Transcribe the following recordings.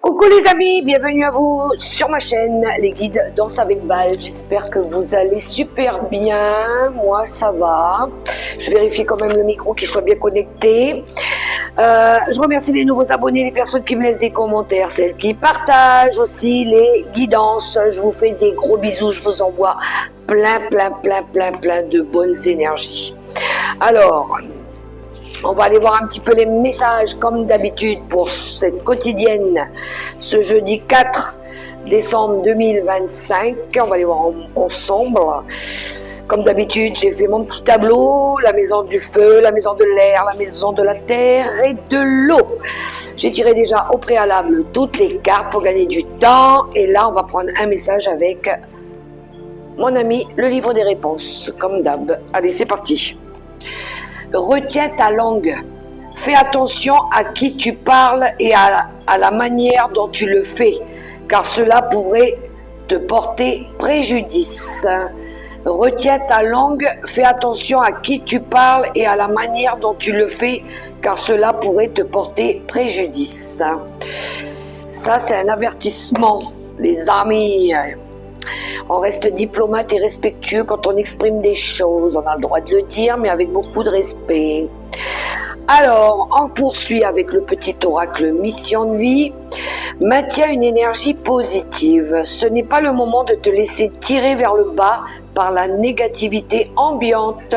Coucou les amis, bienvenue à vous sur ma chaîne, les guides Danse avec Val. J'espère que vous allez super bien, moi ça va. Je vérifie quand même le micro qu'il soit bien connecté. Je remercie les nouveaux abonnés, les personnes qui me laissent des commentaires, celles qui partagent aussi les guidances. Je vous fais des gros bisous, je vous envoie plein de bonnes énergies. Alors, on va aller voir un petit peu les messages comme d'habitude pour cette quotidienne, ce jeudi 4 décembre 2025. On va aller voir ensemble. Comme d'habitude, j'ai fait mon petit tableau, la maison du feu, la maison de l'air, la maison de la terre et de l'eau. J'ai tiré déjà au préalable toutes les cartes pour gagner du temps. Et là, on va prendre un message avec mon ami, le livre des réponses, comme d'hab. Allez, c'est parti. Retiens ta langue. Fais attention à qui tu parles et à la manière dont tu le fais, car cela pourrait te porter préjudice. Retiens ta langue, fais attention à qui tu parles et à la manière dont tu le fais, car cela pourrait te porter préjudice. Ça, c'est un avertissement, les amis. On reste diplomate et respectueux quand on exprime des choses. On a le droit de le dire, mais avec beaucoup de respect. Alors, on poursuit avec le petit oracle mission de vie. Maintiens une énergie positive. Ce n'est pas le moment de te laisser tirer vers le bas par la négativité ambiante.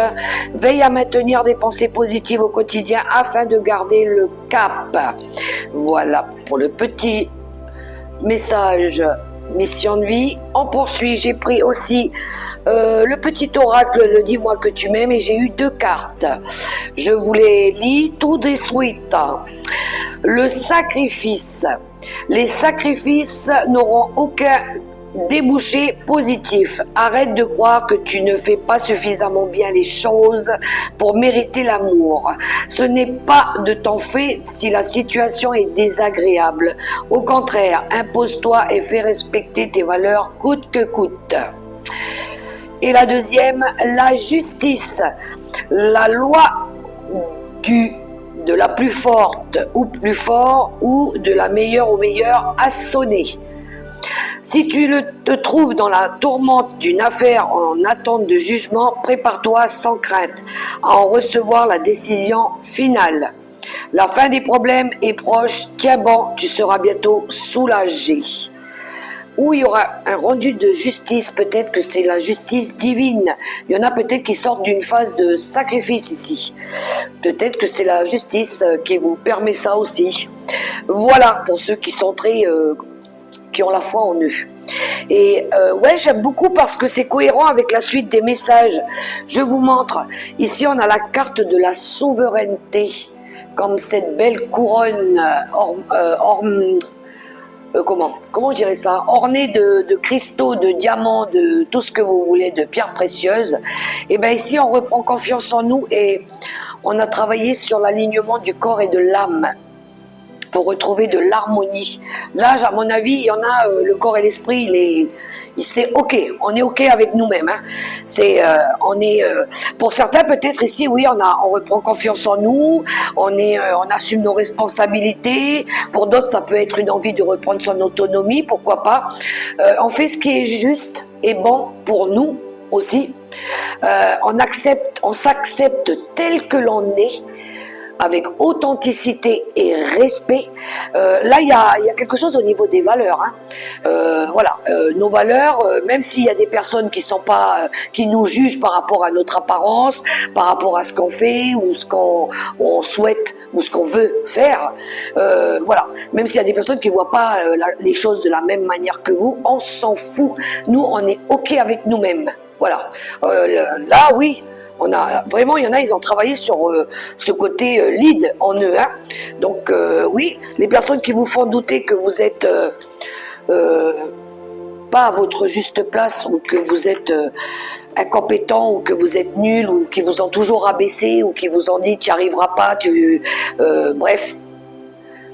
Veille à maintenir des pensées positives au quotidien afin de garder le cap. Voilà pour le petit message mission de vie. On poursuit, j'ai pris aussi le petit oracle, le dis-moi que tu m'aimes, et j'ai eu deux cartes. Je vous les lis tout de suite. Le sacrifice. Les sacrifices n'auront aucun débouché positif. Arrête de croire que tu ne fais pas suffisamment bien les choses pour mériter l'amour. Ce n'est pas de ton fait si la situation est désagréable. Au contraire, impose-toi et fais respecter tes valeurs coûte que coûte. Et la deuxième, la justice. La loi de la plus forte ou plus fort ou de la meilleure au meilleur a sonné. Si tu te trouves dans la tourmente d'une affaire en attente de jugement, prépare-toi sans crainte à en recevoir la décision finale. La fin des problèmes est proche, tiens bon, tu seras bientôt soulagé. Ou il y aura un rendu de justice, peut-être que c'est la justice divine. Il y en a peut-être qui sortent d'une phase de sacrifice ici. Peut-être que c'est la justice qui vous permet ça aussi. Voilà, pour ceux qui sont qui ont la foi en eux. Et ouais, j'aime beaucoup parce que c'est cohérent avec la suite des messages. Je vous montre. Ici, on a la carte de la souveraineté, comme cette belle couronne comment je dirais ça, ornée de cristaux, de diamants, de tout ce que vous voulez, de pierres précieuses. Et bien ici, on reprend confiance en nous et on a travaillé sur l'alignement du corps et de l'âme pour retrouver de l'harmonie. Là, à mon avis, il y en a, le corps et l'esprit, c'est ok, on est ok avec nous-mêmes. Hein. Pour certains peut-être ici, oui, on reprend confiance en nous, on assume nos responsabilités. Pour d'autres, ça peut être une envie de reprendre son autonomie, pourquoi pas. On fait ce qui est juste et bon pour nous aussi. On s'accepte tel que l'on est, avec authenticité et respect. Là, il y a quelque chose au niveau des valeurs. Hein. Voilà, nos valeurs, même s'il y a des personnes qui nous jugent par rapport à notre apparence, par rapport à ce qu'on fait ou ce qu'on souhaite ou ce qu'on veut faire. Voilà, même s'il y a des personnes qui ne voient pas les choses de la même manière que vous, on s'en fout. Nous, on est ok avec nous-mêmes. Voilà. Là, oui. Vraiment, il y en a, ils ont travaillé sur ce côté lead en eux. Hein. Donc, oui, les personnes qui vous font douter que vous êtes pas à votre juste place ou que vous êtes incompétent ou que vous êtes nul ou qui vous ont toujours abaissé ou qui vous ont dit tu n'y arriveras pas, bref,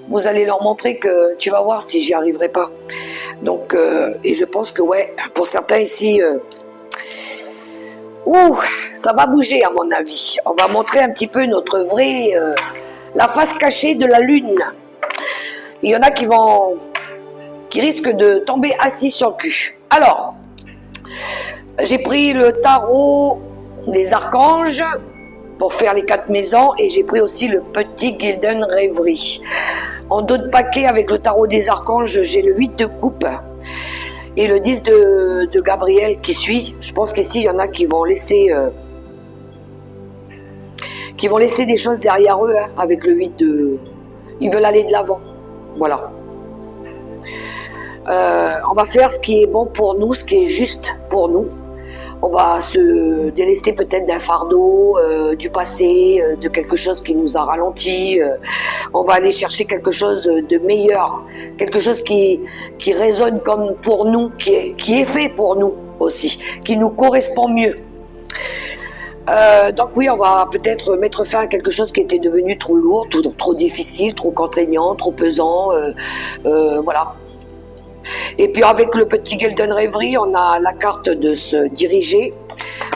vous allez leur montrer que tu vas voir si j'y arriverai pas. Donc, et je pense que ouais, pour certains ici... ça va bouger à mon avis. On va montrer un petit peu notre la face cachée de la lune. Il y en a qui vont qui risque de tomber assis sur le cul. Alors, j'ai pris le tarot des archanges pour faire les 4 maisons et j'ai pris aussi le petit Gilden Rêverie. En dos de paquet avec le tarot des archanges, j'ai le 8 de coupe et le 10 de Gabriel qui suit. Je pense qu'ici, il y en a qui vont laisser des choses derrière eux hein, avec le 8 de... Ils veulent aller de l'avant. Voilà. On va faire ce qui est bon pour nous, ce qui est juste pour nous. On va se délester peut-être d'un fardeau, du passé, de quelque chose qui nous a ralenti. On va aller chercher quelque chose de meilleur, quelque chose qui résonne comme pour nous, qui est fait pour nous aussi, qui nous correspond mieux. Donc oui, on va peut-être mettre fin à quelque chose qui était devenu trop lourd, trop difficile, trop contraignant, trop pesant. Voilà. Et puis avec le petit Gilden Rêverie, on a la carte de se diriger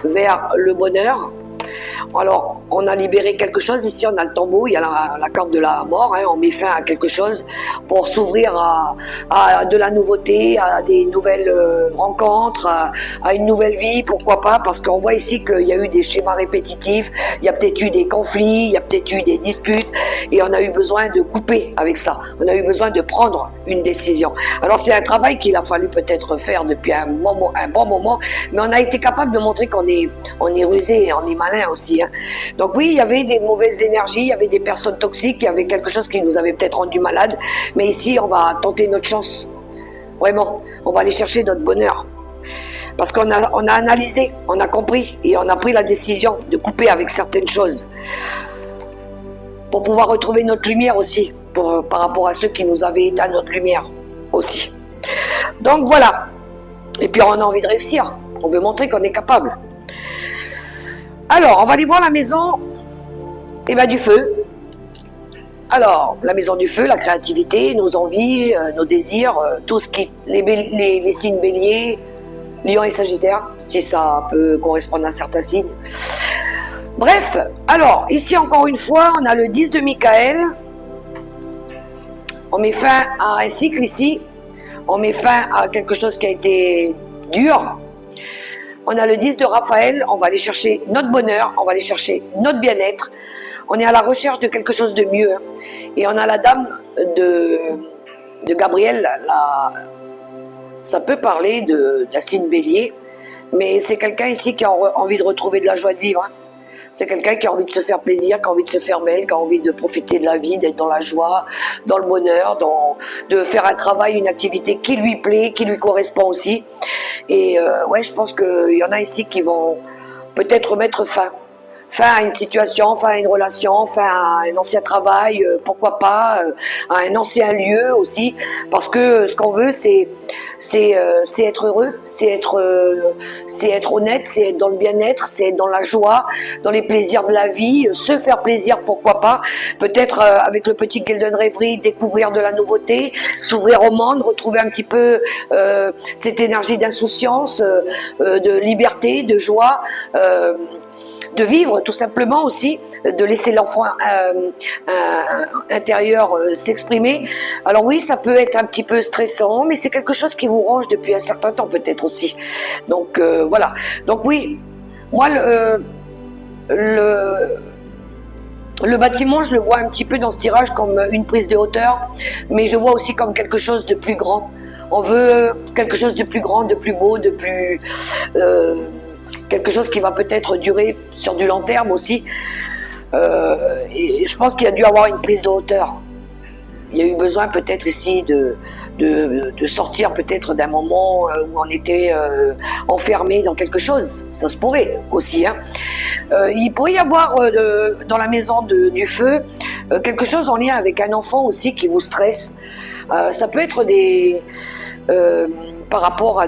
vers le bonheur. Alors, on a libéré quelque chose. Ici, on a le tombeau, il y a la carte de la mort. Hein, on met fin à quelque chose pour s'ouvrir à de la nouveauté, à des nouvelles rencontres, à une nouvelle vie, pourquoi pas, parce qu'on voit ici qu'il y a eu des schémas répétitifs, il y a peut-être eu des conflits, il y a peut-être eu des disputes, et on a eu besoin de couper avec ça. On a eu besoin de prendre une décision. Alors, c'est un travail qu'il a fallu peut-être faire depuis un bon moment, mais on a été capable de montrer qu'on est rusé et on est malin aussi. Hein. Donc oui, il y avait des mauvaises énergies, il y avait des personnes toxiques, il y avait quelque chose qui nous avait peut-être rendu malades, mais ici, on va tenter notre chance. Vraiment, on va aller chercher notre bonheur. Parce qu'on a analysé, on a compris et on a pris la décision de couper avec certaines choses pour pouvoir retrouver notre lumière aussi, par rapport à ceux qui nous avaient éteint notre lumière aussi. Donc voilà. Et puis on a envie de réussir. On veut montrer qu'on est capable. Alors, on va aller voir la maison du feu. Alors, la maison du feu, la créativité, nos envies, nos désirs, tout ce qui... Les signes béliers, lion et sagittaire, si ça peut correspondre à certains signes. Bref, alors, ici encore une fois, on a le 10 de Michael. On met fin à un cycle ici. On met fin à quelque chose qui a été dur. On a le 10 de Raphaël, on va aller chercher notre bonheur, on va aller chercher notre bien-être. On est à la recherche de quelque chose de mieux. Et on a la dame de Gabriel, ça peut parler d'un signe bélier, mais c'est quelqu'un ici qui a envie de retrouver de la joie de vivre. Hein. C'est quelqu'un qui a envie de se faire plaisir, qui a envie de se faire belle, qui a envie de profiter de la vie, d'être dans la joie, dans le bonheur, de faire un travail, une activité qui lui plaît, qui lui correspond aussi. Et ouais, je pense qu'il y en a ici qui vont peut-être mettre fin à une situation, fin à une relation, fin à un ancien travail, pourquoi pas, à un ancien lieu aussi, parce que ce qu'on veut, c'est être heureux, c'est être honnête, c'est être dans le bien-être, c'est être dans la joie, dans les plaisirs de la vie, se faire plaisir, pourquoi pas, peut-être avec le petit Gilden Rêverie, découvrir de la nouveauté, s'ouvrir au monde, retrouver un petit peu cette énergie d'insouciance, de liberté, de joie, de vivre tout simplement aussi, de laisser l'enfant intérieur s'exprimer. Alors oui, ça peut être un petit peu stressant, mais c'est quelque chose qui vous ronge depuis un certain temps peut-être aussi. Donc voilà. Donc oui, moi le bâtiment, je le vois un petit peu dans ce tirage comme une prise de hauteur, mais je vois aussi comme quelque chose de plus grand. On veut quelque chose de plus grand, de plus beau, de plus... quelque chose qui va peut-être durer sur du long terme aussi. Et je pense qu'il y a dû avoir une prise de hauteur. Il y a eu besoin peut-être ici de sortir peut-être d'un moment où on était enfermé dans quelque chose. Ça se pourrait aussi. Hein. Il pourrait y avoir dans la maison du feu quelque chose en lien avec un enfant aussi qui vous stresse. Ça peut être par rapport à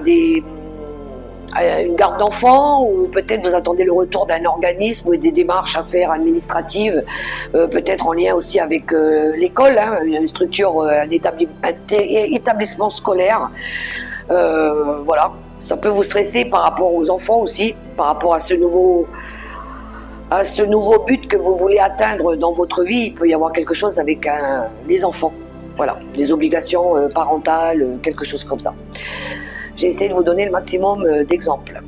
une garde d'enfants, ou peut-être vous attendez le retour d'un organisme ou des démarches à faire administratives, peut-être en lien aussi avec l'école, hein, une structure, un établissement scolaire. Voilà, ça peut vous stresser par rapport aux enfants aussi, par rapport à ce nouveau but que vous voulez atteindre dans votre vie. Il peut y avoir quelque chose avec les enfants. Voilà, des obligations parentales, quelque chose comme ça. J'ai essayé de vous donner le maximum d'exemples.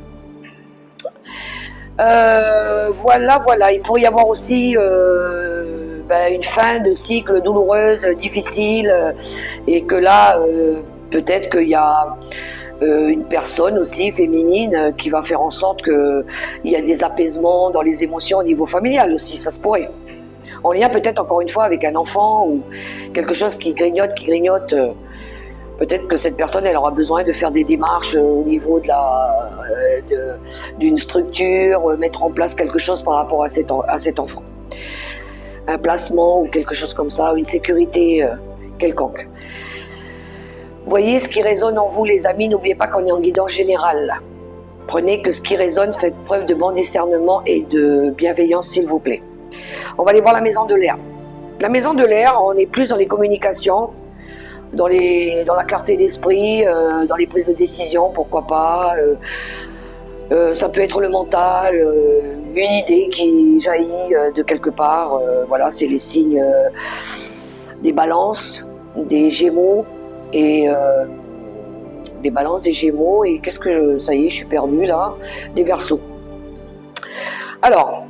Voilà. Il pourrait y avoir aussi une fin de cycle douloureuse, difficile, et que là, peut-être qu'il y a une personne aussi féminine qui va faire en sorte qu'il y a des apaisements dans les émotions au niveau familial aussi, ça se pourrait. En lien peut-être encore une fois avec un enfant ou quelque chose qui grignote. Peut-être que cette personne, elle aura besoin de faire des démarches au niveau d'une structure, mettre en place quelque chose par rapport à cet enfant. Un placement ou quelque chose comme ça, une sécurité quelconque. Voyez ce qui résonne en vous, les amis. N'oubliez pas qu'on est en guidance générale. Prenez que ce qui résonne, faites preuve de bon discernement et de bienveillance, s'il vous plaît. On va aller voir la maison de l'air. La maison de l'air, on est plus dans les communications, dans la clarté d'esprit, dans les prises de décision, pourquoi pas. Ça peut être le mental, une idée qui jaillit de quelque part. Voilà, c'est les signes des balances, des gémeaux et des balances, des gémeaux et ça y est, je suis perdue là, des verseaux. Alors,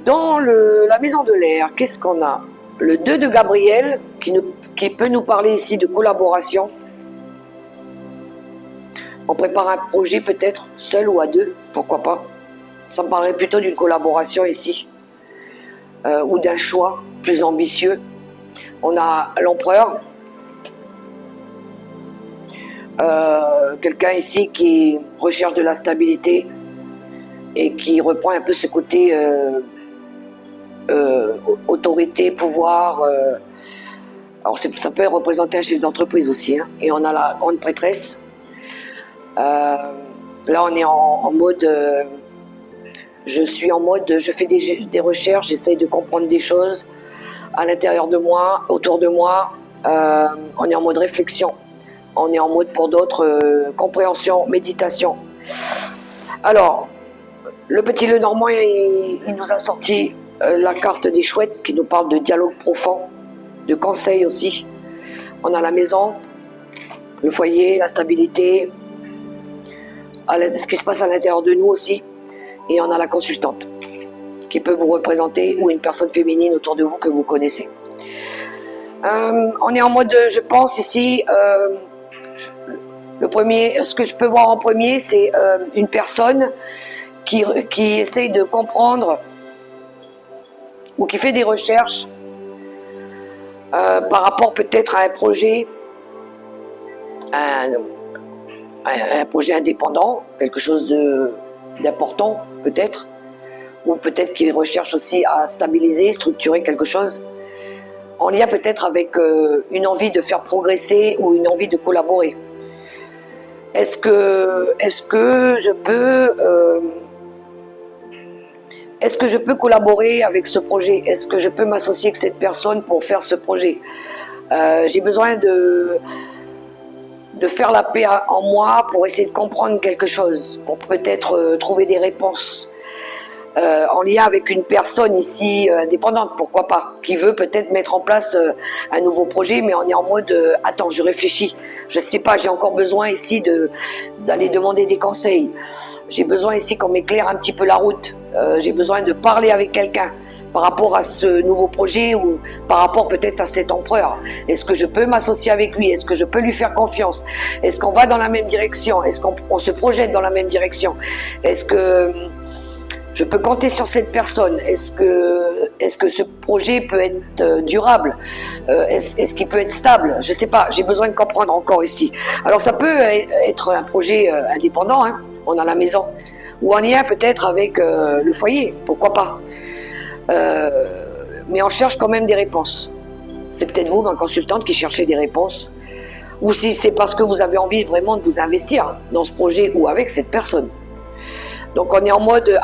dans la maison de l'air, qu'est-ce qu'on a? Le 2 de Gabriel, qui peut nous parler ici de collaboration. On prépare un projet peut-être, seul ou à deux, pourquoi pas. Ça me parlerait plutôt d'une collaboration ici, ou d'un choix plus ambitieux. On a l'empereur, quelqu'un ici qui recherche de la stabilité et qui reprend un peu ce côté autorité, pouvoir. Alors ça peut représenter un chef d'entreprise aussi, hein. Et on a la grande prêtresse. Là on est en mode je fais des recherches, j'essaye de comprendre des choses à l'intérieur de moi, autour de moi. On est en mode réflexion, on est en mode pour d'autres compréhension, méditation. Alors le petit Lenormand, il nous a sorti la carte des chouettes qui nous parle de dialogue profond, de conseil aussi. On a la maison, le foyer, la stabilité, ce qui se passe à l'intérieur de nous aussi. Et on a la consultante qui peut vous représenter ou une personne féminine autour de vous que vous connaissez. On est en mode, je pense ici, ce que je peux voir en premier, c'est une personne qui essaye de comprendre ou qui fait des recherches par rapport peut-être à un projet, un projet indépendant, quelque chose d'important peut-être, ou peut-être qu'il recherche aussi à stabiliser, structurer quelque chose, en lien peut-être avec une envie de faire progresser ou une envie de collaborer. Est-ce que je peux collaborer avec ce projet? Est-ce que je peux m'associer avec cette personne pour faire ce projet? J'ai besoin de faire la paix en moi pour essayer de comprendre quelque chose, pour peut-être trouver des réponses en lien avec une personne ici indépendante, pourquoi pas, qui veut peut-être mettre en place un nouveau projet, mais on est en mode attends, je réfléchis, je sais pas, j'ai encore besoin ici d'aller demander des conseils, j'ai besoin ici qu'on m'éclaire un petit peu la route, j'ai besoin de parler avec quelqu'un par rapport à ce nouveau projet ou par rapport peut-être à cet empereur. Est-ce que je peux m'associer avec lui? Est-ce que je peux lui faire confiance? Est-ce qu'on va dans la même direction? Est-ce qu'on se projette dans la même direction? Est-ce que je peux compter sur cette personne? Est-ce que ce projet peut être durable? Est-ce qu'il peut être stable? Je ne sais pas, j'ai besoin de comprendre encore ici. Alors ça peut être un projet indépendant, hein, on a la maison, ou en lien peut-être avec le foyer, pourquoi pas. Mais on cherche quand même des réponses. C'est peut-être vous, ma consultante, qui cherchez des réponses. Ou si c'est parce que vous avez envie vraiment de vous investir dans ce projet ou avec cette personne. Donc on est en mode,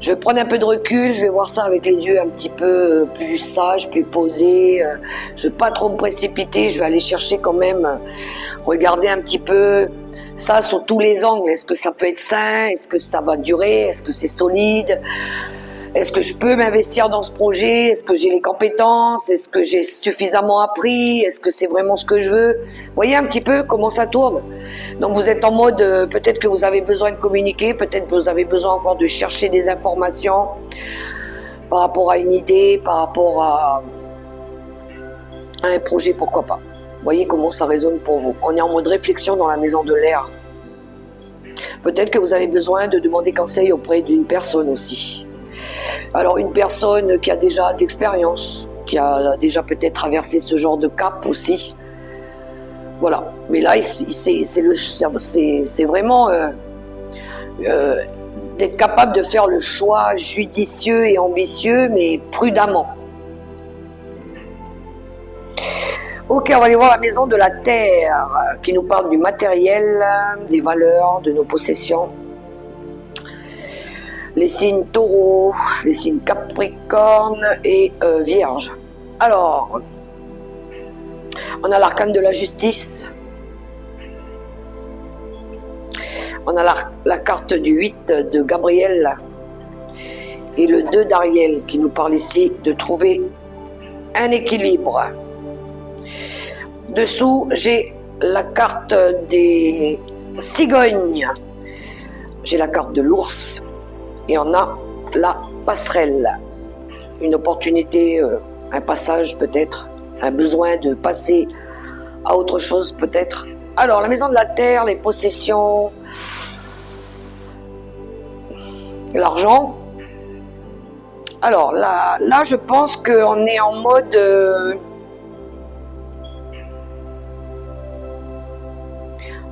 je vais prendre un peu de recul, je vais voir ça avec les yeux un petit peu plus sages, plus posés. Je ne vais pas trop me précipiter, je vais aller chercher quand même, regarder un petit peu ça sur tous les angles. Est-ce que ça peut être sain? Est-ce que ça va durer? Est-ce que c'est solide? Est-ce que je peux m'investir dans ce projet? Est-ce que j'ai les compétences? Est-ce que j'ai suffisamment appris? Est-ce que c'est vraiment ce que je veux? Vous voyez un petit peu comment ça tourne. Donc vous êtes en mode, peut-être que vous avez besoin de communiquer, peut-être que vous avez besoin encore de chercher des informations par rapport à une idée, par rapport à un projet, pourquoi pas. Vous voyez comment ça résonne pour vous. On est en mode réflexion dans la maison de l'air. Peut-être que vous avez besoin de demander conseil auprès d'une personne aussi. Alors une personne qui a déjà d'expérience, qui a déjà peut-être traversé ce genre de cap aussi. Voilà. Mais là, c'est vraiment d'être capable de faire le choix judicieux et ambitieux, mais prudemment. Ok, on va aller voir la maison de la terre, qui nous parle du matériel, des valeurs, de nos possessions. Les signes taureau, les signes capricorne et vierge. Alors, on a l'arcane de la justice. On a la carte du 8 de Gabriel et le 2 d'Ariel qui nous parle ici de trouver un équilibre. Dessous, j'ai la carte des cigognes. J'ai la carte de l'ours. Et on a la passerelle. Une opportunité, un passage peut-être, un besoin de passer à autre chose peut-être. Alors, la maison de la terre, les possessions, l'argent. Alors, là je pense qu'on est en mode...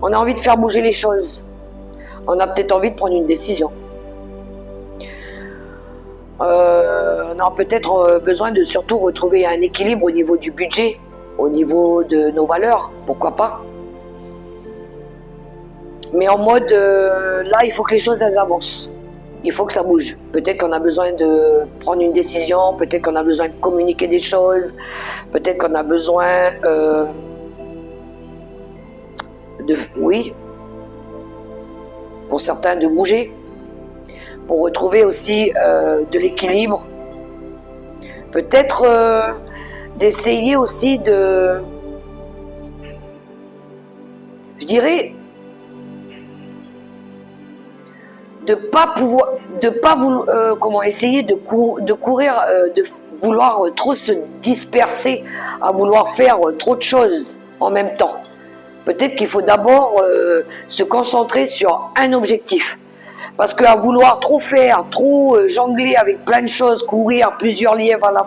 on a envie de faire bouger les choses. On a peut-être envie de prendre une décision. On a peut-être besoin de surtout retrouver un équilibre au niveau du budget, au niveau de nos valeurs, pourquoi pas. Mais en mode, là, il faut que les choses elles avancent. Il faut que ça bouge. Peut-être qu'on a besoin de prendre une décision, peut-être qu'on a besoin de communiquer des choses, peut-être qu'on a besoin oui, pour certains de bouger, pour retrouver aussi de l'équilibre. Peut-être d'essayer aussi de, je dirais, de pas vouloir, comment essayer de courir, de vouloir trop se disperser, à vouloir faire trop de choses en même temps. Peut-être qu'il faut d'abord se concentrer sur un objectif. Parce qu'à vouloir trop faire, trop jongler avec plein de choses, courir plusieurs lièvres à la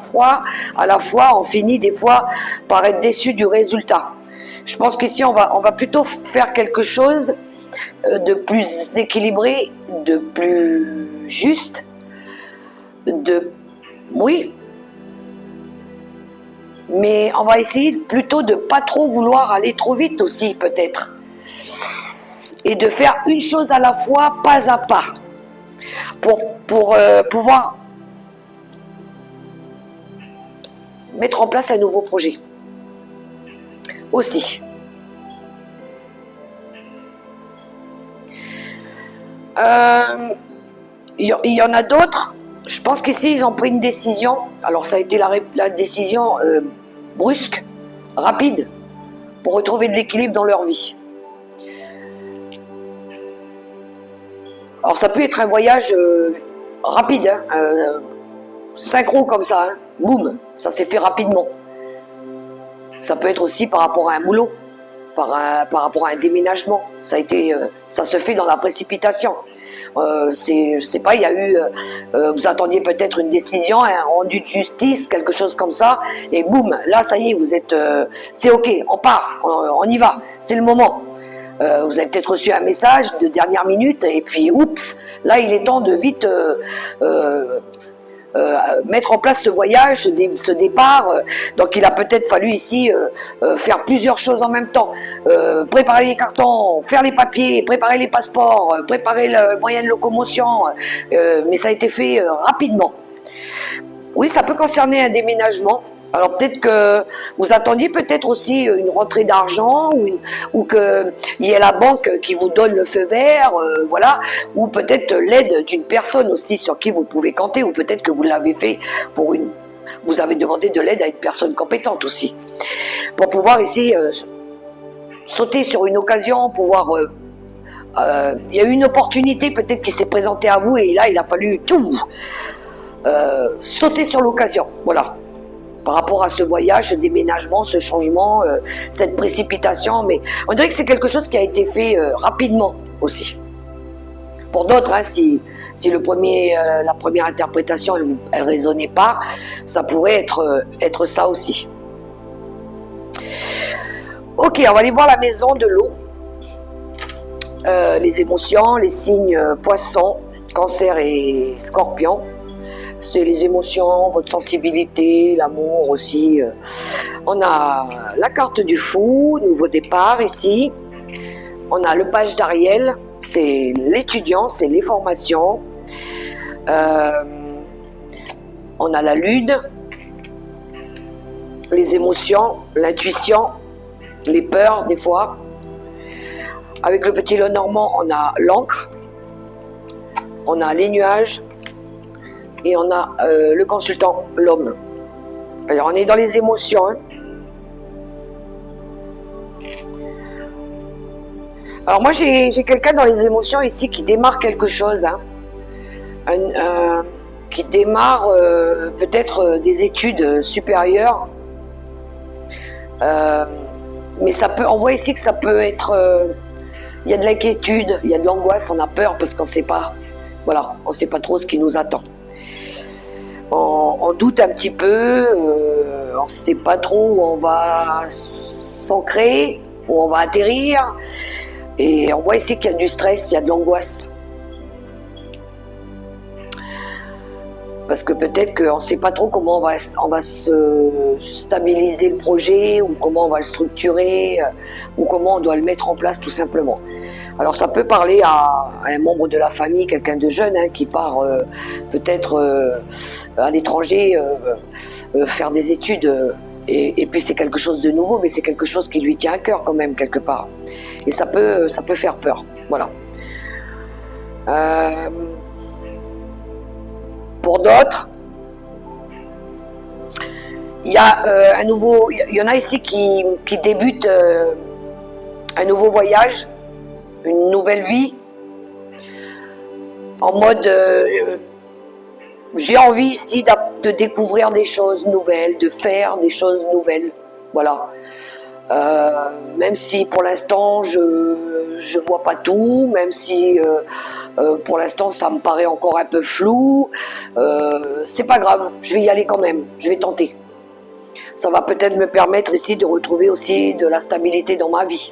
fois, on finit des fois par être déçu du résultat. Je pense qu'ici, on va plutôt faire quelque chose de plus équilibré, de plus juste, oui. Mais on va essayer plutôt de pas trop vouloir aller trop vite aussi, peut-être. Et de faire une chose à la fois, pas à pas, pour pouvoir mettre en place un nouveau projet. Aussi. Il y en a d'autres. Je pense qu'ici, ils ont pris une décision. Alors, ça a été la décision brusque, rapide, pour retrouver de l'équilibre dans leur vie. Alors, ça peut être un voyage rapide, hein, synchro comme ça, hein, boum, ça s'est fait rapidement. Ça peut être aussi par rapport à un boulot, par rapport à un déménagement. Ça se fait dans la précipitation. Je sais pas, il y a eu, vous attendiez peut-être une décision, un rendu de justice, quelque chose comme ça, et boum, là ça y est, vous êtes, c'est ok, on part, on y va, c'est le moment. Vous avez peut-être reçu un message de dernière minute, et puis oups, là il est temps de vite mettre en place ce voyage, ce départ. Donc il a peut-être fallu ici faire plusieurs choses en même temps. Préparer les cartons, faire les papiers, préparer les passeports, préparer le moyen de locomotion. Mais ça a été fait rapidement. Oui, ça peut concerner un déménagement. Alors peut-être que vous attendiez peut-être aussi une rentrée d'argent ou qu'il y ait la banque qui vous donne le feu vert, voilà, ou peut-être l'aide d'une personne aussi sur qui vous pouvez compter, ou peut-être que vous l'avez fait pour vous avez demandé de l'aide à une personne compétente aussi, pour pouvoir ici sauter sur une occasion, pouvoir il y a eu une opportunité peut-être qui s'est présentée à vous et là il a fallu tout sauter sur l'occasion, voilà. Par rapport à ce voyage, ce déménagement, ce changement, cette précipitation, mais on dirait que c'est quelque chose qui a été fait rapidement aussi. Pour d'autres, hein, si la première interprétation, elle résonnait pas, ça pourrait être ça aussi. Ok, on va aller voir la maison de l'eau. Les émotions, les signes poissons, cancer et scorpion. C'est les émotions, votre sensibilité, l'amour aussi. On a la carte du fou, nouveau départ ici. On a le page d'Ariel, c'est l'étudiant, c'est les formations. On a la lune, les émotions, l'intuition, les peurs des fois. Avec le petit Lenormand, on a l'encre, on a les nuages. Et on a le consultant, l'homme. Alors on est dans les émotions. Hein. Alors moi j'ai quelqu'un dans les émotions ici qui démarre quelque chose. Hein. Qui démarre peut-être des études supérieures. Mais ça peut, on voit ici que ça peut être... il y a de l'inquiétude, il y a de l'angoisse, on a peur parce qu'on ne sait pas. Voilà, on ne sait pas trop ce qui nous attend. On doute un petit peu, on ne sait pas trop où on va s'ancrer, où on va atterrir. Et on voit ici qu'il y a du stress, il y a de l'angoisse. Parce que peut-être qu'on ne sait pas trop comment on va se stabiliser le projet, ou comment on va le structurer, ou comment on doit le mettre en place tout simplement. Alors ça peut parler à un membre de la famille, quelqu'un de jeune hein, qui part peut-être à l'étranger faire des études et puis c'est quelque chose de nouveau, mais c'est quelque chose qui lui tient à cœur quand même quelque part. Et ça peut faire peur. Voilà. Pour d'autres, il y a il y en a ici qui débutent un nouveau voyage, une nouvelle vie, en mode j'ai envie ici de découvrir des choses nouvelles, de faire des choses nouvelles, voilà. Même si pour l'instant je vois pas tout, même si pour l'instant ça me paraît encore un peu flou, c'est pas grave, je vais y aller quand même, je vais tenter. Ça va peut-être me permettre ici de retrouver aussi de la stabilité dans ma vie.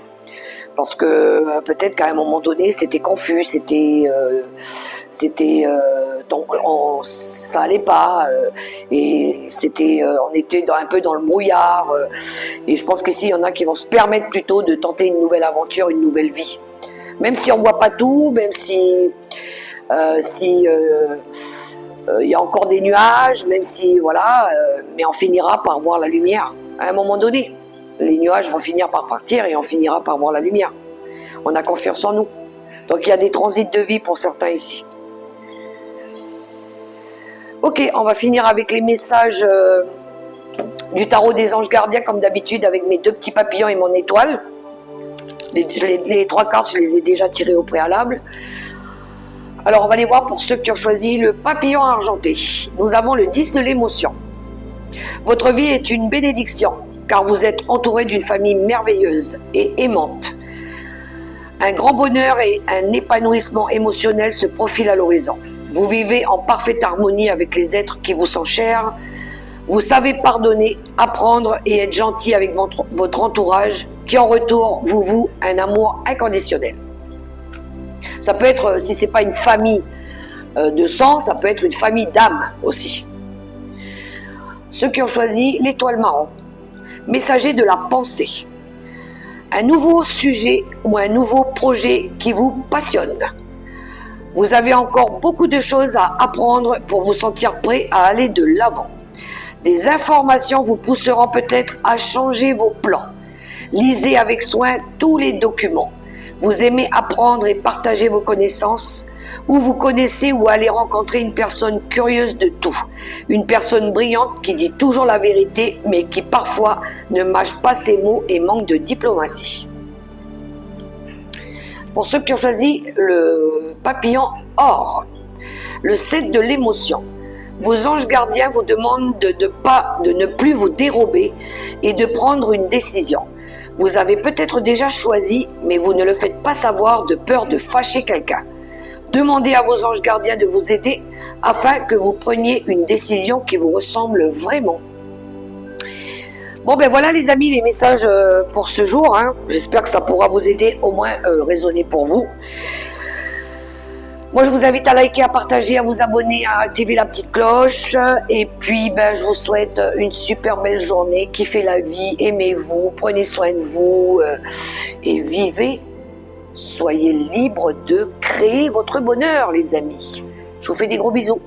Parce que peut-être qu'à un moment donné, c'était confus, ça allait pas, et on était un peu dans le brouillard. Et je pense qu'ici, il y en a qui vont se permettre plutôt de tenter une nouvelle aventure, une nouvelle vie. Même si on voit pas tout, même si il y a encore des nuages, même si voilà, mais on finira par voir la lumière à un moment donné. Les nuages vont finir par partir et on finira par voir la lumière. On a confiance en nous. Donc il y a des transits de vie pour certains ici. Ok, on va finir avec les messages du tarot des anges gardiens, comme d'habitude, avec mes deux petits papillons et mon étoile. Les trois cartes, je les ai déjà tirées au préalable. Alors on va les voir pour ceux qui ont choisi le papillon argenté. Nous avons le 10 de l'émotion. Votre vie est une bénédiction, car vous êtes entouré d'une famille merveilleuse et aimante. Un grand bonheur et un épanouissement émotionnel se profilent à l'horizon. Vous vivez en parfaite harmonie avec les êtres qui vous sont chers. Vous savez pardonner, apprendre et être gentil avec votre entourage, qui en retour vous voue un amour inconditionnel. Ça peut être, si ce n'est pas une famille de sang, ça peut être une famille d'âme aussi. Ceux qui ont choisi l'étoile marron. Messager de la pensée. Un nouveau sujet ou un nouveau projet qui vous passionne. Vous avez encore beaucoup de choses à apprendre pour vous sentir prêt à aller de l'avant. Des informations vous pousseront peut-être à changer vos plans. Lisez avec soin tous les documents. Vous aimez apprendre et partager vos connaissances, ou vous connaissez ou allez rencontrer une personne curieuse de tout. Une personne brillante qui dit toujours la vérité, mais qui parfois ne mâche pas ses mots et manque de diplomatie. Pour ceux qui ont choisi le papillon or, le 7 de l'émotion. Vos anges gardiens vous demandent de ne plus vous dérober et de prendre une décision. Vous avez peut-être déjà choisi, mais vous ne le faites pas savoir de peur de fâcher quelqu'un. Demandez à vos anges gardiens de vous aider afin que vous preniez une décision qui vous ressemble vraiment. Bon ben voilà les amis, les messages pour ce jour. J'espère que ça pourra vous aider, au moins résonner pour vous. Moi je vous invite à liker, à partager, à vous abonner, à activer la petite cloche. Et puis je vous souhaite une super belle journée. Kiffez la vie, aimez-vous, prenez soin de vous et vivez. Soyez libres de créer votre bonheur les amis. Je vous fais des gros bisous.